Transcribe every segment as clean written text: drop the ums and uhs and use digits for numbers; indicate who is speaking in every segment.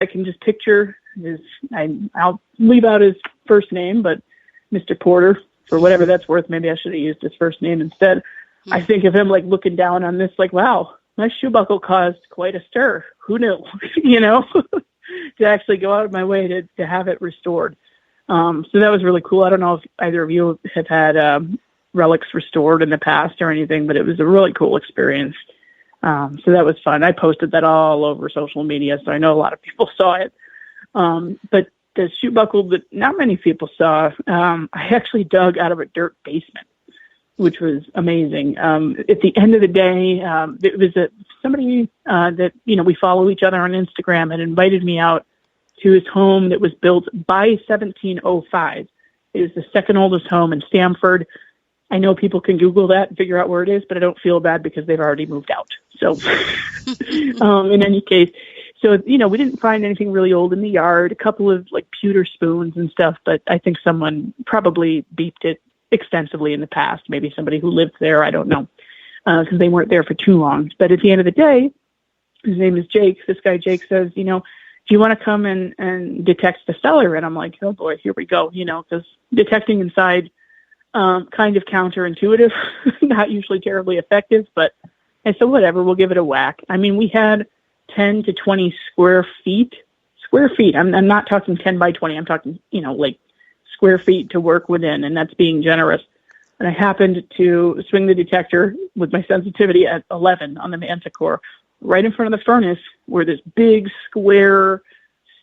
Speaker 1: I can just picture I'll leave out his first name, but Mr. Porter, for whatever that's worth, maybe I should have used his first name instead. I think of him like looking down on this, like, wow, my shoe buckle caused quite a stir. Who knew, to actually go out of my way to have it restored. So that was really cool. I don't know if either of you have had relics restored in the past or anything, but it was a really cool experience. So that was fun. I posted that all over social media, so I know a lot of people saw it. But the shoe buckle that not many people saw, I actually dug out of a dirt basement, which was amazing. At the end of the day, it was somebody that, we follow each other on Instagram and invited me out to his home that was built by 1705. It was the second oldest home in Stamford. I know people can Google that and figure out where it is, but I don't feel bad because they've already moved out. So in any case, so, we didn't find anything really old in the yard, a couple of like pewter spoons and stuff, but I think someone probably beeped it extensively in the past. Maybe somebody who lived there. I don't know, because they weren't there for too long. But at the end of the day, his name is Jake. This guy, Jake, says, do you want to come and detect the cellar? And I'm like, oh boy, here we go, because detecting inside, kind of counterintuitive, not usually terribly effective, but I said, whatever, we'll give it a whack. I mean, we had 10 to 20 square feet. I'm not talking 10 by 20. I'm talking, like square feet to work within, and that's being generous. And I happened to swing the detector with my sensitivity at 11 on the Manticore right in front of the furnace where this big square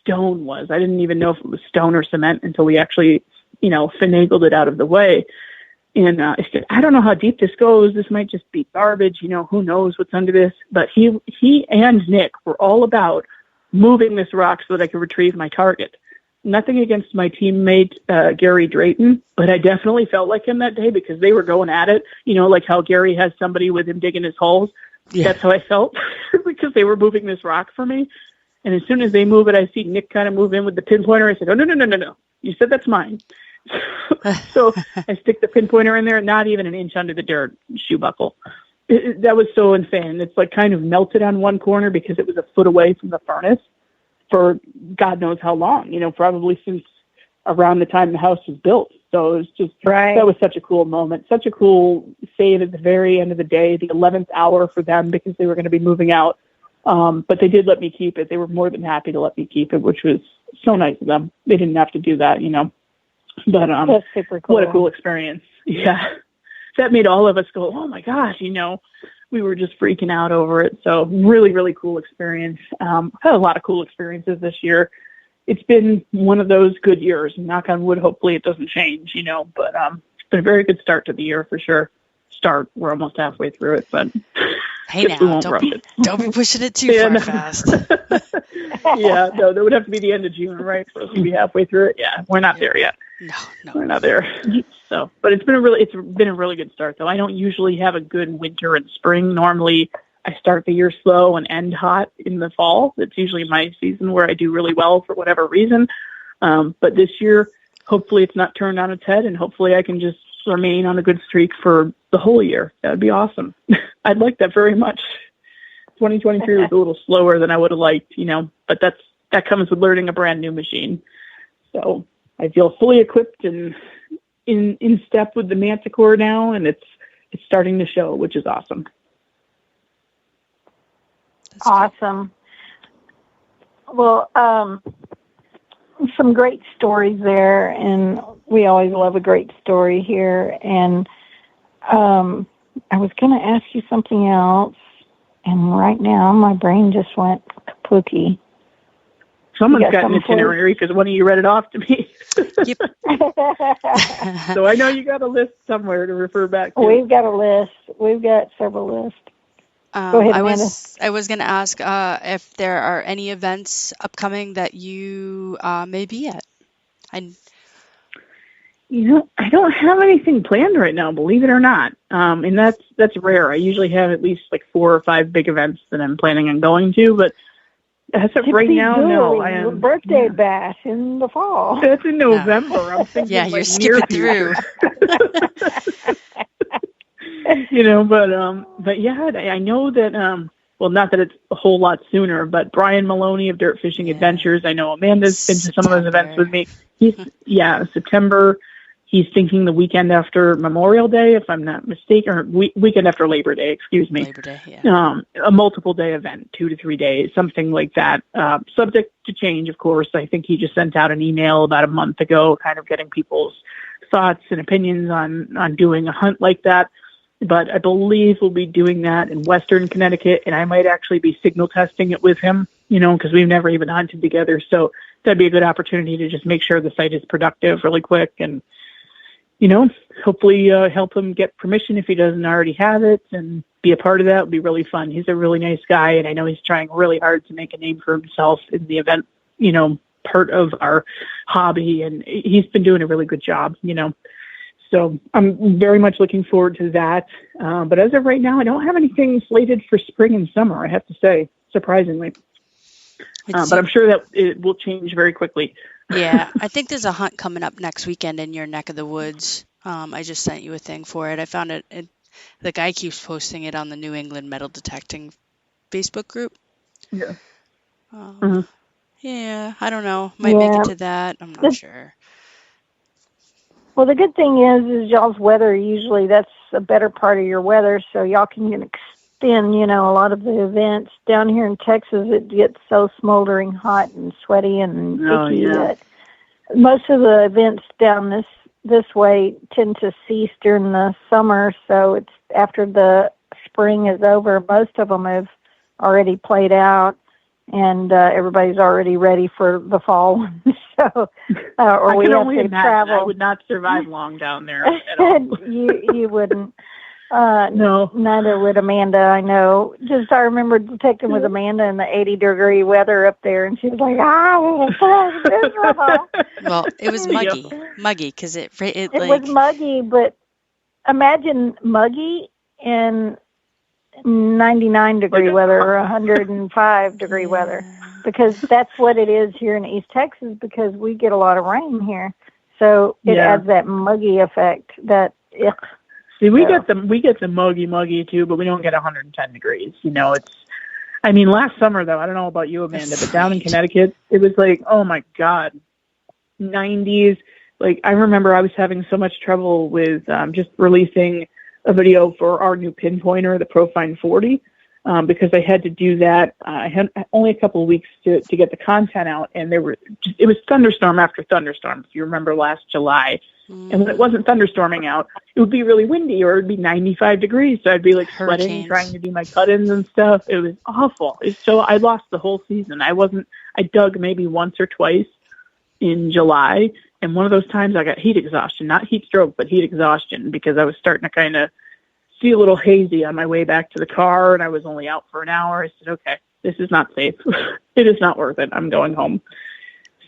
Speaker 1: stone was. I didn't even know if it was stone or cement until we actually, finagled it out of the way. And I said, I don't know how deep this goes. This might just be garbage. Who knows what's under this? But he and Nick were all about moving this rock so that I could retrieve my target. Nothing against my teammate, Gary Drayton, but I definitely felt like him that day because they were going at it, like how Gary has somebody with him digging his holes. Yeah. That's how I felt because they were moving this rock for me. And as soon as they move it, I see Nick kind of move in with the pinpointer. I said, oh, no. You said that's mine. So I stick the pinpointer in there, not even an inch under the dirt, shoe buckle. That was so insane. It's like kind of melted on one corner because it was a foot away from the furnace for God knows how long, probably since around the time the house was built. So it was just, That was such a cool moment, such a cool save at the very end of the day, the 11th hour for them because they were going to be moving out. But they did let me keep it. They were more than happy to let me keep it, which was so nice of them. They didn't have to do that, But
Speaker 2: that's super cool.
Speaker 1: What a cool experience. Yeah. That made all of us go, oh my gosh, we were just freaking out over it. So really, really cool experience. I've had a lot of cool experiences this year. It's been one of those good years. Knock on wood, hopefully it doesn't change, but it's been a very good start to the year for sure. We're almost halfway through it, but
Speaker 3: hey now, don't be pushing it too far fast.
Speaker 1: Yeah, no, that would have to be the end of June, right? For us to be halfway through it. Yeah, we're not there yet.
Speaker 3: No,
Speaker 1: we're not there. So, but it's been a really good start though. I don't usually have a good winter and spring. Normally, I start the year slow and end hot in the fall. It's usually my season where I do really well for whatever reason. But this year, hopefully, it's not turned on its head, and hopefully, I can just remain on a good streak for the whole year. That would be awesome. I'd like that very much. 2023 was a little slower than I would have liked, but that comes with learning a brand new machine. So I feel fully equipped and in step with the Manticore now, and it's starting to show, which is awesome.
Speaker 2: Awesome. Well, some great stories there, and we always love a great story here. And I was going to ask you something else, and right now my brain just went kapooky.
Speaker 1: Someone's got an itinerary because one of you read it off to me.
Speaker 3: Yep.
Speaker 1: So I know you got a list somewhere to refer back to.
Speaker 2: We've got a list. We've got several lists. Go ahead, Amanda.
Speaker 3: I was going to ask if there are any events upcoming that you may be at.
Speaker 1: I don't have anything planned right now, believe it or not. And that's rare. I usually have at least like 4 or 5 big events that I'm planning on going to, but as of right now, no. I am
Speaker 2: birthday bash in the fall.
Speaker 1: That's in November. No. I'm thinking
Speaker 3: you're skipping through.
Speaker 1: But yeah, I know that well, not that it's a whole lot sooner, but Brian Maloney of Dirt Fishing Adventures. I know Amanda's been to some of those events with me. September. He's thinking the weekend after Memorial Day, if I'm not mistaken, or weekend after Labor Day, excuse me.
Speaker 3: Labor Day, yeah.
Speaker 1: A multiple day event, 2 to 3 days, something like that. Subject to change, of course. I think he just sent out an email about a month ago, kind of getting people's thoughts and opinions on doing a hunt like that. But I believe we'll be doing that in Western Connecticut, and I might actually be signal testing it with him, because we've never even hunted together. So that'd be a good opportunity to just make sure the site is productive really quick and, hopefully help him get permission if he doesn't already have it and be a part of that. Would be really fun. He's a really nice guy, and I know he's trying really hard to make a name for himself in the event, part of our hobby, and he's been doing a really good job, So I'm very much looking forward to that. But as of right now, I don't have anything slated for spring and summer, I have to say, surprisingly. But I'm sure that it will change very quickly.
Speaker 3: Yeah, I think there's a hunt coming up next weekend in your neck of the woods. I just sent you a thing for it. I found it. The guy keeps posting it on the New England Metal Detecting Facebook group.
Speaker 1: Yeah.
Speaker 3: Yeah, I don't know. Might make it to that. I'm not sure.
Speaker 2: Well, the good thing is y'all's weather, usually that's a better part of your weather, so y'all can extend, a lot of the events. Down here in Texas, it gets so smoldering hot and sweaty and icky that most of the events down this way tend to cease during the summer, so it's after the spring is over. Most of them have already played out, and everybody's already ready for the fall. So, or we have to travel.
Speaker 1: I would not survive long down there at all.
Speaker 2: You wouldn't.
Speaker 1: No.
Speaker 2: Neither would Amanda, I know. Just I remember detecting with Amanda in the 80-degree weather up there, and she was like, it's miserable.
Speaker 3: Well, it was muggy, because it
Speaker 2: was muggy, but imagine muggy in 99-degree weather or 105-degree weather, because that's what it is here in East Texas, because we get a lot of rain here. So it adds that muggy effect.
Speaker 1: See, we get the muggy too, but we don't get 110 degrees. Last summer though, I don't know about you, Amanda, but down in Connecticut, it was like, oh my God, 90s. Like, I remember I was having so much trouble with just releasing a video for our new pinpointer, the Profine 40, because I had to do that. I had only a couple of weeks to get the content out, and it was thunderstorm after thunderstorm, if you remember last July. And when it wasn't thunderstorming out, it would be really windy, or it would be 95 degrees. So I'd be like sweating, trying to do my cut-ins and stuff. It was awful. So I lost the whole season. I dug maybe once or twice in July. And one of those times I got heat exhaustion, not heat stroke, but heat exhaustion, because I was starting to kind of see a little hazy on my way back to the car, and I was only out for an hour. I said, okay, this is not safe. It is not worth it. I'm going home.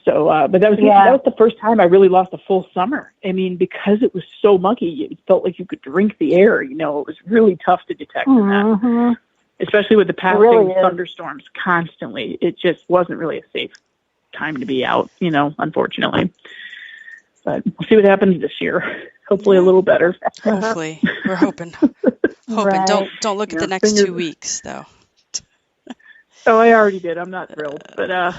Speaker 1: So, but that was the first time I really lost a full summer. Because it was so muggy, it felt like you could drink the air. It was really tough to detect in that, especially with the passing thunderstorms constantly. It just wasn't really a safe time to be out, unfortunately. But we'll see what happens this year. Hopefully a little better.
Speaker 3: Hopefully. We're hoping.
Speaker 2: Right.
Speaker 3: Don't look at the next 2 weeks, though.
Speaker 1: Oh, I already did. I'm not thrilled. But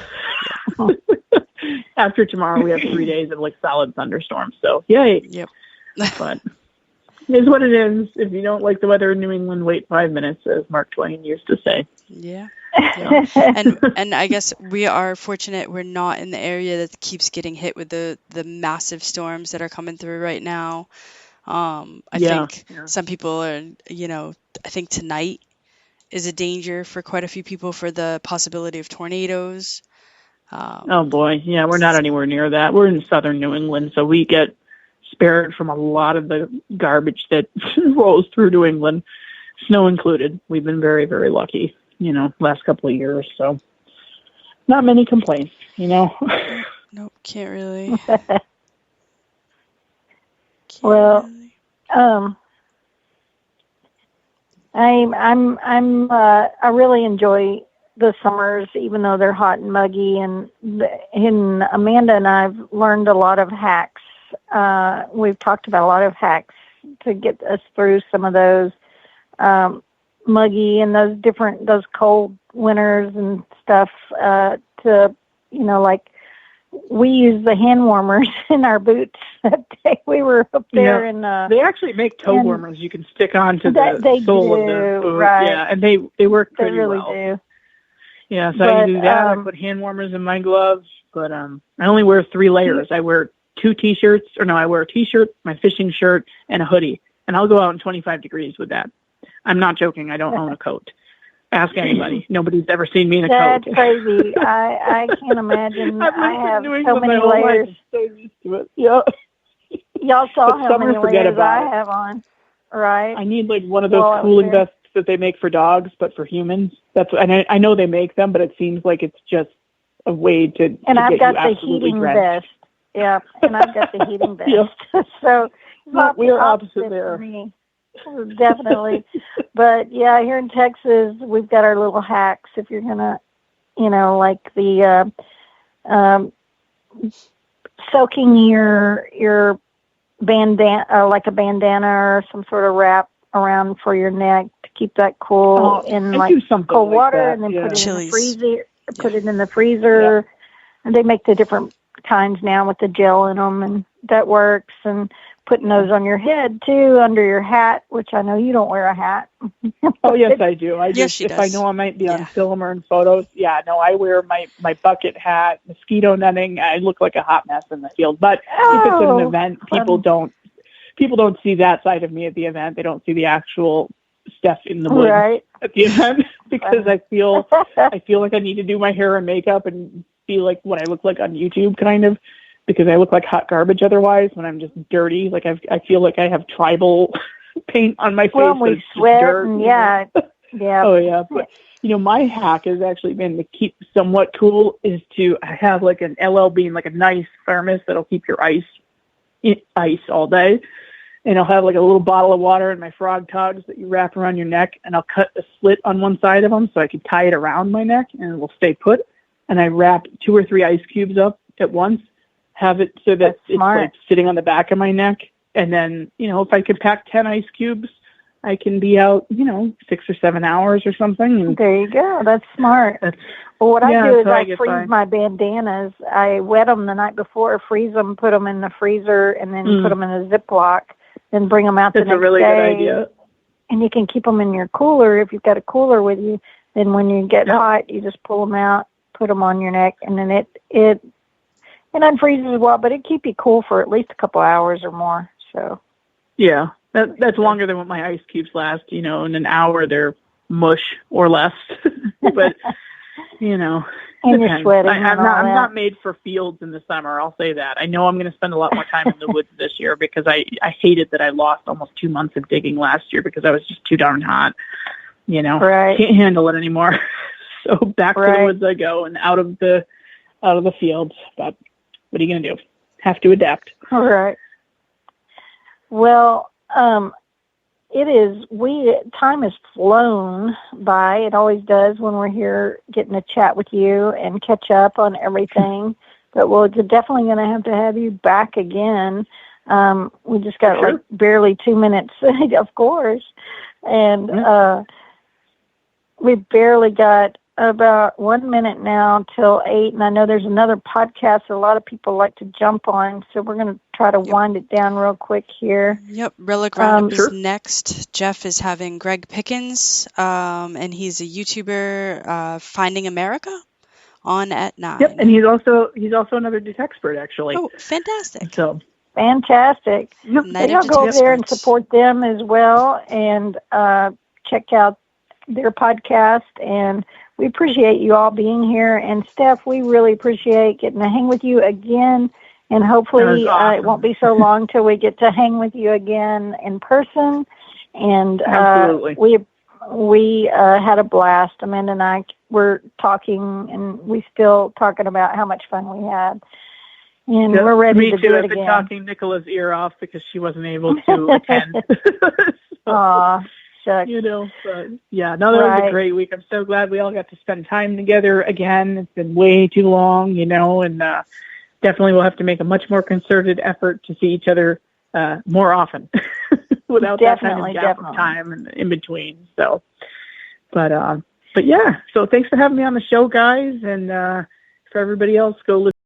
Speaker 1: after tomorrow, we have 3 days of solid thunderstorms. So, yay. Yep. But it is what it is. If you don't like the weather in New England, wait 5 minutes, as Mark Twain used to say.
Speaker 3: Yeah. And I guess we are fortunate we're not in the area that keeps getting hit with the massive storms that are coming through right now. I think some people are, I think tonight is a danger for quite a few people for the possibility of tornadoes.
Speaker 1: Oh boy. Yeah, we're not anywhere near that. We're in southern New England, so we get spared from a lot of the garbage that rolls through New England, snow included. We've been very, very lucky, last couple of years. So not many complaints,
Speaker 3: Nope, can't really.
Speaker 2: I really enjoy the summers, even though they're hot and muggy. And Amanda and I've learned a lot of hacks. We've talked about a lot of hacks to get us through some of those. muggy and those cold winters and stuff, to, like we use the hand warmers in our boots that day. We were up there and
Speaker 1: they actually make toe warmers you can stick onto the sole of the boot.
Speaker 2: Right.
Speaker 1: Yeah, and they work pretty
Speaker 2: really
Speaker 1: well.
Speaker 2: Do.
Speaker 1: Yeah, so I do that. I put hand warmers in my gloves, but I only wear 3 layers. I wear 2 t-shirts, I wear a t-shirt, my fishing shirt, and a hoodie. And I'll go out in 25 degrees with that. I'm not joking. I don't own a coat. Ask anybody. Nobody's ever seen me in a coat.
Speaker 2: That's crazy. I can't imagine. I have so many
Speaker 1: Life.
Speaker 2: layers.
Speaker 1: I'm so used to it. Yeah.
Speaker 2: Y'all saw how many layers I have on, right?
Speaker 1: I need like one of those cooling vests that they make for dogs, but for humans. And I know they make them, but it seems like it's just a way to.
Speaker 2: And
Speaker 1: I've
Speaker 2: got the heating vest. Yeah, and I've got the heating vest. Yeah. So
Speaker 1: we're opposite there.
Speaker 2: For me. Definitely. But yeah, here in Texas, we've got our little hacks. If you're gonna, like the soaking your bandana, like a bandana or some sort of wrap around for your neck to keep that cool in like cold water, and then put it in the freezer. Put it in the freezer, and they make the different kinds now with the gel in them, and that works. And putting those on your head too, under your hat, which I know you don't wear a hat.
Speaker 1: Oh yes, I do.
Speaker 3: She
Speaker 1: if
Speaker 3: does.
Speaker 1: I know I might be on film or in photos, I wear my bucket hat, mosquito netting. I look like a hot mess in the field. But if it's at an event, people don't see that side of me at the event. They don't see the actual Stef in the woods at the event because I feel like I need to do my hair and makeup and be like what I look like on YouTube, kind of. Because I look like hot garbage otherwise when I'm just dirty. Like I feel like I have tribal paint on my face.
Speaker 2: Well, we sweat dirt, yeah.
Speaker 1: Oh yeah. But my hack has actually been to keep somewhat cool is to have like an LL Bean, like a nice thermos that'll keep your ice all day. And I'll have like a little bottle of water and my frog togs that you wrap around your neck, and I'll cut a slit on one side of them so I can tie it around my neck and it will stay put. And I wrap 2 or 3 ice cubes up at once. Have it so that it's like sitting on the back of my neck. And then, if I could pack 10 ice cubes, I can be out, 6 or 7 hours or something. And
Speaker 2: there you go. That's smart. What I do is I freeze my bandanas. I wet them the night before, freeze them, put them in the freezer, and then put them in a Ziploc, then bring them out the next day.
Speaker 1: That's a really good idea.
Speaker 2: And you can keep them in your cooler if you've got a cooler with you. Then when you get hot, you just pull them out, put them on your neck, and then it unfreezes as well, but it keep you cool for at least a couple hours or more. So,
Speaker 1: yeah, that's longer than what my ice cubes last. In an hour they're mush or less. But
Speaker 2: and you're sweating.
Speaker 1: I'm not made for fields in the summer. I'll say that. I know I'm going to spend a lot more time in the woods this year because I hated that I lost almost 2 months of digging last year because I was just too darn hot. Can't handle it anymore. So back to the woods I go and out of the fields, but. What are you going to do? Have to adapt.
Speaker 2: All right. Well, time has flown by. It always does when we're here getting to chat with you and catch up on everything. But we're definitely going to have you back again. We just got like barely 2 minutes, of course. And we've barely got about 1 minute now till 8, and I know there's another podcast that a lot of people like to jump on, so we're going to try to wind it down real quick here.
Speaker 3: Yep, Relic Roundup is next. Jeff is having Greg Pickens, and he's a YouTuber, Finding America, on at 9.
Speaker 1: Yep, and he's also another Detexpert, actually.
Speaker 3: Oh, fantastic!
Speaker 1: So
Speaker 2: fantastic. Yep. Y'all go over there and support them as well, and check out their podcast. And we appreciate you all being here. And Stef, we really appreciate getting to hang with you again. And hopefully it won't be so long till we get to hang with you again in person. And we had a blast. Amanda and I were talking, and we still talking about how much fun we had. And we're ready to do it again.
Speaker 1: I've been talking Nicola's ear off because she wasn't able to attend.
Speaker 2: Aw.
Speaker 1: But that was a great week. I'm so glad we all got to spend time together again. It's been way too long, and definitely we'll have to make a much more concerted effort to see each other more often. without that kind of gap of time in between. So, but yeah, so thanks for having me on the show, guys. And for everybody else, go listen